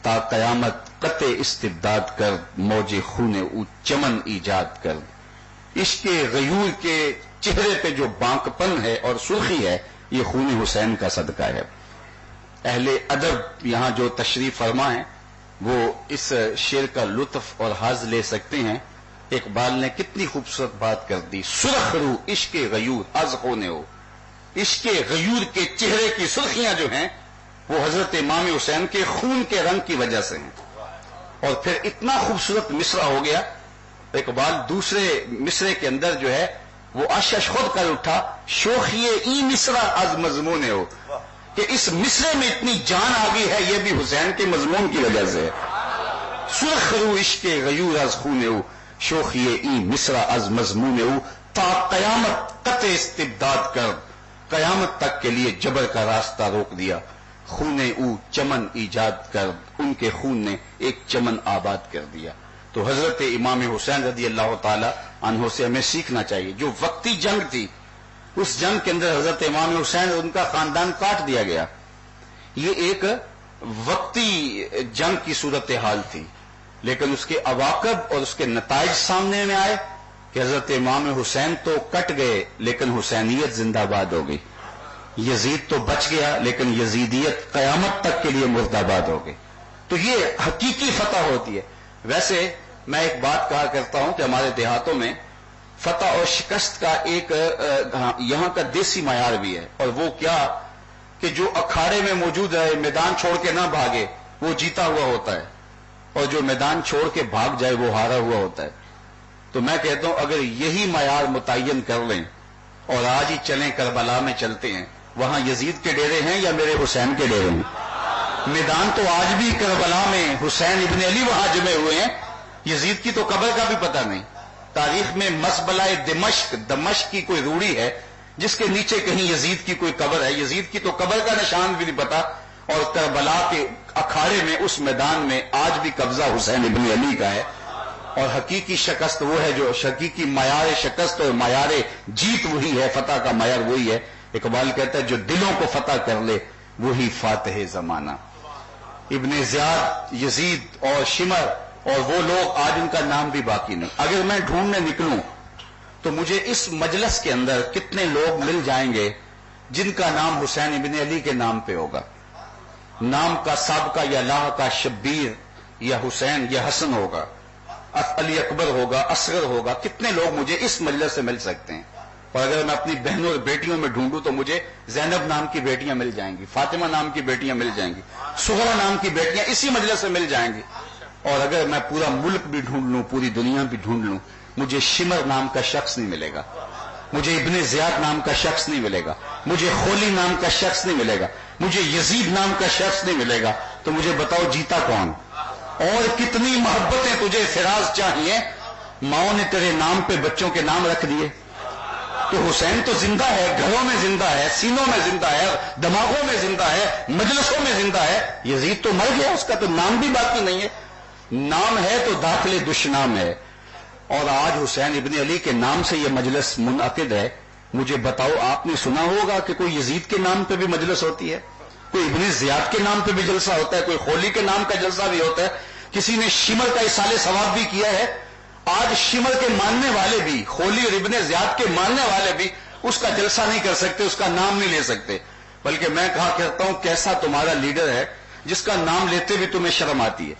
تا قیامت قطع استبداد کر، موج خون او چمن ایجاد کر. عشق غیور کے چہرے پہ جو بانکپن ہے اور سرخی ہے یہ خون حسین کا صدقہ ہے. اہل ادب یہاں جو تشریف فرما ہیں وہ اس شعر کا لطف اور حظ لے سکتے ہیں. اقبال نے کتنی خوبصورت بات کر دی، سرخ رو عشق غیور از خون او. عشق غیور کے چہرے کی سرخیاں جو ہیں وہ حضرت امام حسین کے خون کے رنگ کی وجہ سے ہیں. اور پھر اتنا خوبصورت مصرع ہو گیا. اقبال دوسرے مصرے کے اندر جو ہے وہ آشش خود کر اٹھا، شوخی ای مصرع از مضمون ہو، کہ اس مصرے میں اتنی جان آ گئی ہے یہ بھی حسین کے مضمون کی وجہ سے. سرخ رو عشق غیور از خون او، شوخی ای مصرع از مضمون او، تا قیامت قطع استبداد کر، قیامت تک کے لیے جبر کا راستہ روک دیا. خون او چمن ایجاد کر، ان کے خون نے ایک چمن آباد کر دیا. تو حضرت امام حسین رضی اللہ تعالی عنہ سے ہمیں سیکھنا چاہیے. جو وقتی جنگ تھی اس جنگ کے اندر حضرت امام حسین اور ان کا خاندان کاٹ دیا گیا. یہ ایک وقتی جنگ کی صورتحال تھی، لیکن اس کے عواقب اور اس کے نتائج سامنے میں آئے کہ حضرت امام حسین تو کٹ گئے لیکن حسینیت زندہ باد ہو گئی. یزید تو بچ گیا لیکن یزیدیت قیامت تک کے لیے مردہ باد ہو گئی. تو یہ حقیقی فتح ہوتی ہے. ویسے میں ایک بات کہا کرتا ہوں کہ ہمارے دیہاتوں میں فتح اور شکست کا ایک یہاں کا دیسی معیار بھی ہے، اور وہ کیا کہ جو اکھاڑے میں موجود ہے میدان چھوڑ کے نہ بھاگے وہ جیتا ہوا ہوتا ہے، اور جو میدان چھوڑ کے بھاگ جائے وہ ہارا ہوا ہوتا ہے. تو میں کہتا ہوں اگر یہی معیار متعین کر لیں اور آج ہی چلیں کربلا میں چلتے ہیں، وہاں یزید کے ڈیرے ہیں یا میرے حسین کے ڈیرے ہیں؟ میدان تو آج بھی کربلا میں حسین ابن علی وہاں جمے ہوئے ہیں. یزید کی تو قبر کا بھی پتہ نہیں. تاریخ میں مسبلہ دمشق کی کوئی روڑی ہے جس کے نیچے کہیں یزید کی کوئی قبر ہے. یزید کی تو قبر کا نشان بھی نہیں پتا، اور کربلا کے اکھاڑے میں اس میدان میں آج بھی قبضہ حسین ابن علی کا ہے. اور حقیقی شکست وہ ہے جو حقیقی معیار شکست اور معیار جیت وہی ہے، فتح کا معیار وہی ہے. اقبال کہتا ہے جو دلوں کو فتح کر لے وہی فاتح زمانہ. ابن زیاد، یزید اور شمر اور وہ لوگ آج ان کا نام بھی باقی نہیں. اگر میں ڈھونڈنے نکلوں تو مجھے اس مجلس کے اندر کتنے لوگ مل جائیں گے جن کا نام حسین ابن علی کے نام پہ ہوگا. نام کا سابقہ یا لاحقہ شبیر یا حسین یا حسن ہوگا، علی اکبر ہوگا، اصغر ہوگا. کتنے لوگ مجھے اس مجلس سے مل سکتے ہیں؟ اور اگر میں اپنی بہنوں اور بیٹیوں میں ڈھونڈوں تو مجھے زینب نام کی بیٹیاں مل جائیں گی، فاطمہ نام کی بیٹیاں مل جائیں گی، سہرا نام کی بیٹیاں اسی مجلس سے مل جائیں گی. اور اگر میں پورا ملک بھی ڈھونڈ لوں، پوری دنیا بھی ڈھونڈ لوں، مجھے شمر نام کا شخص نہیں ملے گا، مجھے ابن زیاد نام کا شخص نہیں ملے گا، مجھے خولی نام کا شخص نہیں ملے گا، مجھے یزید نام کا شخص نہیں ملے گا. تو مجھے بتاؤ جیتا کون؟ اور کتنی محبتیں تجھے فراز چاہیے، ماؤں نے تیرے نام پہ بچوں کے نام رکھ دیے. تو حسین تو زندہ ہے، گھروں میں زندہ ہے، سینوں میں زندہ ہے، دماغوں میں زندہ ہے، مجلسوں میں زندہ ہے. یزید تو مر گیا، اس کا تو نام بھی باقی نہیں ہے. نام ہے تو داخل دشنام ہے. اور آج حسین ابن علی کے نام سے یہ مجلس منعقد ہے. مجھے بتاؤ آپ نے سنا ہوگا کہ کوئی یزید کے نام پہ بھی مجلس ہوتی ہے، کوئی ابن زیاد کے نام پہ بھی جلسہ ہوتا ہے، کوئی خولی کے نام کا جلسہ بھی ہوتا ہے. کسی نے شمر کا اصال ثواب بھی کیا ہے. آج شمر کے ماننے والے بھی، خولی اور ابن زیاد کے ماننے والے بھی اس کا جلسہ نہیں کر سکتے، اس کا نام نہیں لے سکتے. بلکہ میں کہا کرتا ہوں کیسا تمہارا لیڈر ہے جس کا نام لیتے بھی تمہیں شرم آتی ہے.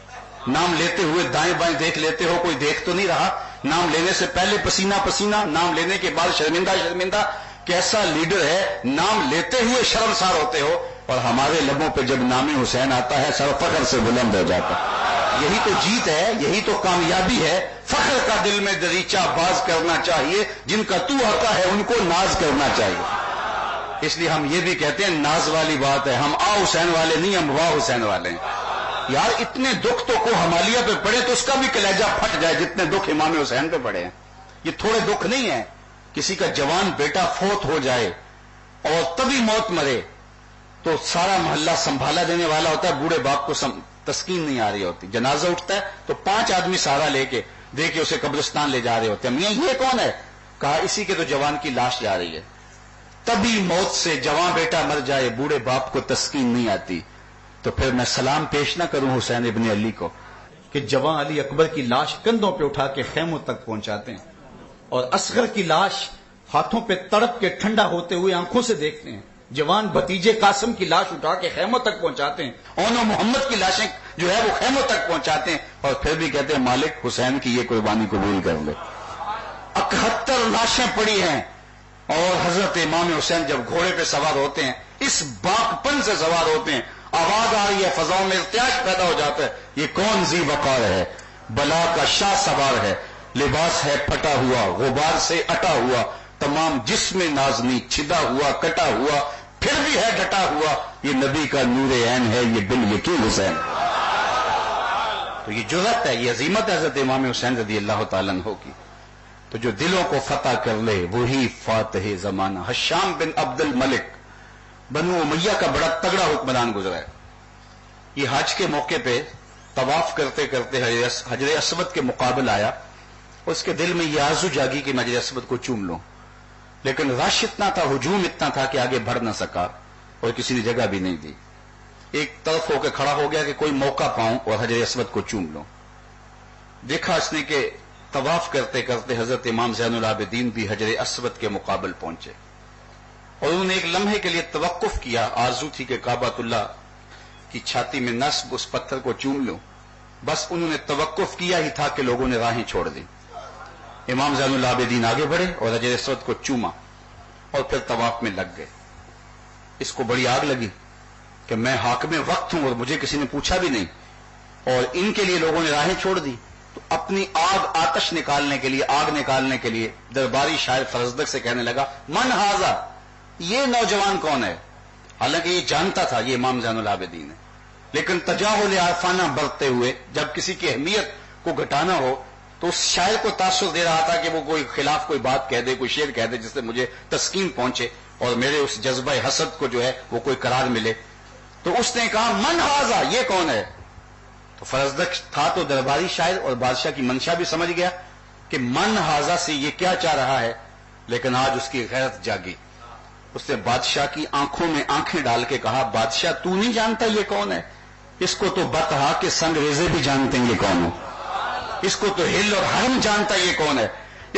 نام لیتے ہوئے دائیں بائیں دیکھ لیتے ہو، کوئی دیکھ تو نہیں رہا. نام لینے سے پہلے پسینہ پسینہ، نام لینے کے بعد شرمندہ شرمندہ. کیسا لیڈر ہے، نام لیتے ہوئے شرمسار ہوتے ہو، اور ہمارے لبوں پہ جب نام حسین آتا ہے سر فخر سے بلند ہو جاتا. یہی تو جیت ہے، یہی تو کامیابی ہے. فخر کا دل میں دریچہ باز کرنا چاہیے، جن کا تو حقا ہے ان کو ناز کرنا چاہیے. اس لیے ہم یہ بھی کہتے ہیں ناز والی بات ہے، ہم آ حسین والے نہیں، ہم واہ حسین والے ہیں. یار اتنے دکھ تو کو ہمالیہ پہ پڑے تو اس کا بھی کلیجہ پھٹ جائے جتنے دکھ امام حسین پہ پڑے ہیں. یہ تھوڑے دکھ نہیں ہیں. کسی کا جوان بیٹا فوت ہو جائے اور تبھی موت مرے تو سارا محلہ سنبھالا دینے والا ہوتا ہے، بوڑھے باپ کو تسکین نہیں آ رہی ہوتی. جنازہ اٹھتا ہے تو 5 آدمی سہارا لے کے دیکھے اسے قبرستان لے جا رہے ہوتے ہیں. میاں یہ کون ہے؟ کہا اسی کے تو جوان کی لاش جا رہی ہے. تبھی موت سے جوان بیٹا مر جائے بوڑھے باپ کو تسکین نہیں آتی. تو پھر میں سلام پیش نہ کروں حسین ابن علی کو کہ جوان علی اکبر کی لاش کندھوں پہ اٹھا کے خیموں تک پہنچاتے ہیں اور اصغر کی لاش ہاتھوں پہ تڑپ کے ٹھنڈا ہوتے ہوئے آنکھوں سے دیکھتے ہیں. جوان بھتیجے قاسم کی لاش اٹھا کے خیموں تک پہنچاتے ہیں. اونو محمد کی لاشیں جو ہے وہ خیموں تک پہنچاتے ہیں اور پھر بھی کہتے ہیں مالک حسین کی یہ قربانی قبول کر لے. 71 لاشیں پڑی ہیں اور حضرت امام حسین جب گھوڑے پہ سوار ہوتے ہیں اس باغپن سے سوار ہوتے ہیں. آواز آ رہی ہے, فضاؤں میں ارتعاش پیدا ہو جاتا ہے. یہ کون ذی وقار ہے؟ بلا کا شاہ سوار ہے. لباس ہے پھٹا ہوا, غبار سے اٹا ہوا, تمام جسم نازنی چھدا ہوا کٹا ہوا, پھر بھی ہے ڈٹا ہوا. یہ نبی کا نور عین ہے, یہ بال یقین حسین. تو یہ جرأت ہے, یہ عظیمت ہے حضرت امام حسین رضی اللہ تعالیٰ عنہ کی. تو جو دلوں کو فتح کر لے وہی فاتح زمانہ. حشام بن عبد الملک بنو امیہ کا بڑا تگڑا حکمران گزرا ہے. یہ حج کے موقع پہ طواف کرتے کرتے حجر اسود کے مقابل آیا. اس کے دل میں یہ آرزو جاگی کہ میں حجر اسود کو چوم لوں, لیکن رش اتنا تھا, ہجوم اتنا تھا کہ آگے بڑھ نہ سکا اور کسی نے جگہ بھی نہیں دی. ایک طرف ہو کے کھڑا ہو گیا کہ کوئی موقع پاؤں اور حجر اسود کو چوم لوں. دیکھا اس نے کہ طواف کرتے کرتے حضرت امام زین العابدین بھی حجر اسود کے مقابل پہنچے اور انہوں نے ایک لمحے کے لیے توقف کیا. آرزو تھی کہ کعبۃ اللہ کی چھاتی میں نصب اس پتھر کو چوم لوں. بس انہوں نے توقف کیا ہی تھا کہ لوگوں نے راہیں چھوڑ دی. امام زین العابدین آگے بڑھے اور حجر اسود کو چوما اور پھر طواف میں لگ گئے. اس کو بڑی آگ لگی کہ میں حاکم وقت ہوں اور مجھے کسی نے پوچھا بھی نہیں اور ان کے لیے لوگوں نے راہیں چھوڑ دی. تو اپنی آتش نکالنے کے لیے, آگ نکالنے کے لیے درباری شاعر فرزدق سے کہنے لگا من ہاذا, یہ نوجوان کون ہے؟ حالانکہ یہ جانتا تھا یہ امام زین العابدین ہے, لیکن تجاہل عارفانہ برتتے ہوئے جب کسی کی اہمیت کو گھٹانا ہو تو اس شاعر کو تاثر دے رہا تھا کہ وہ کوئی خلاف کوئی بات کہہ دے, کوئی شعر کہہ دے جس سے مجھے تسکین پہنچے اور میرے اس جذبہ حسد کو جو ہے وہ کوئی قرار ملے. تو اس نے کہا من ہاذا, یہ کون ہے؟ تو فرزدق تھا تو درباری شاعر اور بادشاہ کی منشا بھی سمجھ گیا کہ من ہاذا سے یہ کیا چاہ رہا ہے, لیکن آج اس کی غیرت جاگی. اس نے بادشاہ کی آنکھوں میں آنکھیں ڈال کے کہا بادشاہ تو نہیں جانتا یہ کون ہے؟ اس کو تو بتہا کے سنگ ریزے بھی جانتے ہیں یہ کون ہے. اس کو تو ہل اور حرم جانتا یہ کون ہے.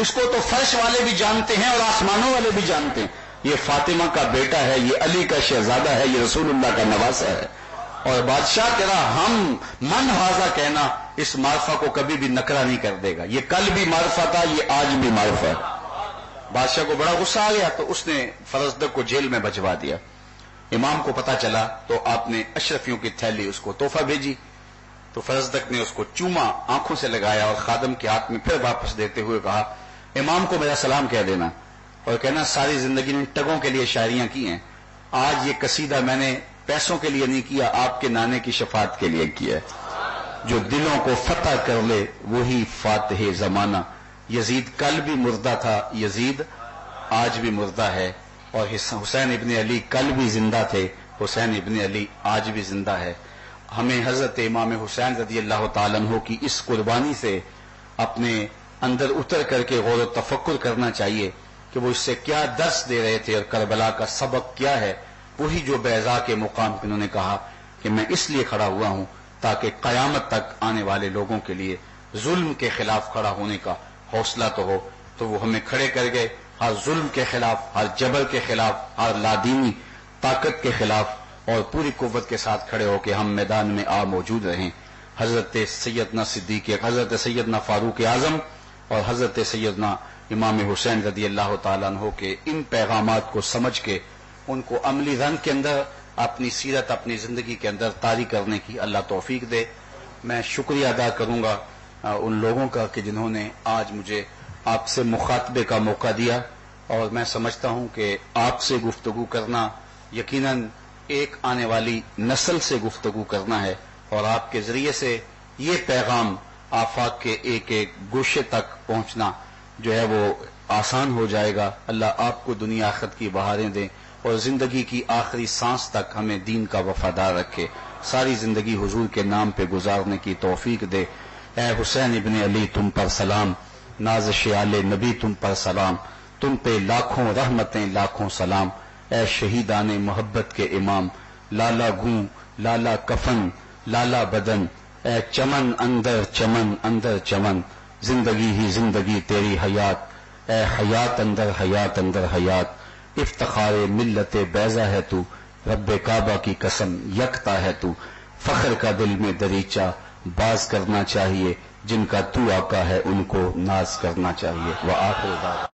اس کو تو فرش والے بھی جانتے ہیں اور آسمانوں والے بھی جانتے ہیں. یہ فاطمہ کا بیٹا ہے, یہ علی کا شہزادہ ہے, یہ رسول اللہ کا نواسہ ہے. اور بادشاہ تیرا ہم من ہاذا کہنا اس معرفہ کو کبھی بھی نکرا نہیں کر دے گا. یہ کل بھی معرفہ تھا, یہ آج بھی معرفہ ہے. بادشاہ کو بڑا غصہ آ گیا تو اس نے فرزدق کو جیل میں بھجوا دیا. امام کو پتا چلا تو آپ نے اشرفیوں کی تھیلی اس کو تحفہ بھیجی. تو فرزدق نے اس کو چوما, آنکھوں سے لگایا اور خادم کے ہاتھ میں پھر واپس دیتے ہوئے کہا امام کو میرا سلام کہہ دینا اور کہنا ساری زندگی نے ٹگوں کے لیے شاعریاں کی ہیں, آج یہ قصیدہ میں نے پیسوں کے لیے نہیں کیا, آپ کے نانے کی شفاعت کے لیے کیا ہے. جو دلوں کو فتح کر لے وہی فاتح زمانہ. یزید کل بھی مردہ تھا, یزید آج بھی مردہ ہے. اور حسین ابن علی کل بھی زندہ تھے, حسین ابن علی آج بھی زندہ ہے. ہمیں حضرت امام حسین رضی اللہ تعالیٰ عنہ کی اس قربانی سے اپنے اندر اتر کر کے غور و تفکر کرنا چاہیے کہ وہ اس سے کیا درس دے رہے تھے اور کربلا کا سبق کیا ہے. وہی جو بیضا کے مقام پہ انہوں نے کہا کہ میں اس لیے کھڑا ہوا ہوں تاکہ قیامت تک آنے والے لوگوں کے لیے ظلم کے خلاف کھڑا ہونے کا حوصلہ تو ہو. تو وہ ہمیں کھڑے کر گئے ہر ظلم کے خلاف, ہر جبر کے خلاف, ہر لادینی طاقت کے خلاف, اور پوری قوت کے ساتھ کھڑے ہو کے ہم میدان میں موجود رہیں. حضرت سیدنا صدیق, حضرت سیدنا فاروق اعظم اور حضرت سیدنا امام حسین رضی اللہ تعالیٰ عنہ کے ان پیغامات کو سمجھ کے ان کو عملی رنگ کے اندر اپنی سیرت, اپنی زندگی کے اندر طاری کرنے کی اللہ توفیق دے. میں شکریہ ادا کروں گا ان لوگوں کا کہ جنہوں نے آج مجھے آپ سے مخاطبے کا موقع دیا, اور میں سمجھتا ہوں کہ آپ سے گفتگو کرنا یقیناً ایک آنے والی نسل سے گفتگو کرنا ہے, اور آپ کے ذریعے سے یہ پیغام آفاق کے ایک ایک گوشے تک پہنچنا جو ہے وہ آسان ہو جائے گا. اللہ آپ کو دنیا آخرت کی بہاریں دیں اور زندگی کی آخری سانس تک ہمیں دین کا وفادار رکھے, ساری زندگی حضور کے نام پہ گزارنے کی توفیق دے. اے حسین ابن علی تم پر سلام، نازش آل نبی تم پر سلام، تم پہ لاکھوں رحمتیں لاکھوں سلام، اے شہیدان محبت کے امام، لالا گوں لالا کفن لالا بدن، اے چمن اندر چمن، زندگی ہی زندگی تیری حیات، اے حیات اندر حیات، افتخار ملت بیضا ہے تو، رب کعبہ کی قسم یکتا ہے تو، فخر کا دل میں دریچہ باز کرنا چاہیے، جن کا تو آقا ہے ان کو ناز کرنا چاہیے۔ وآخر دعوانا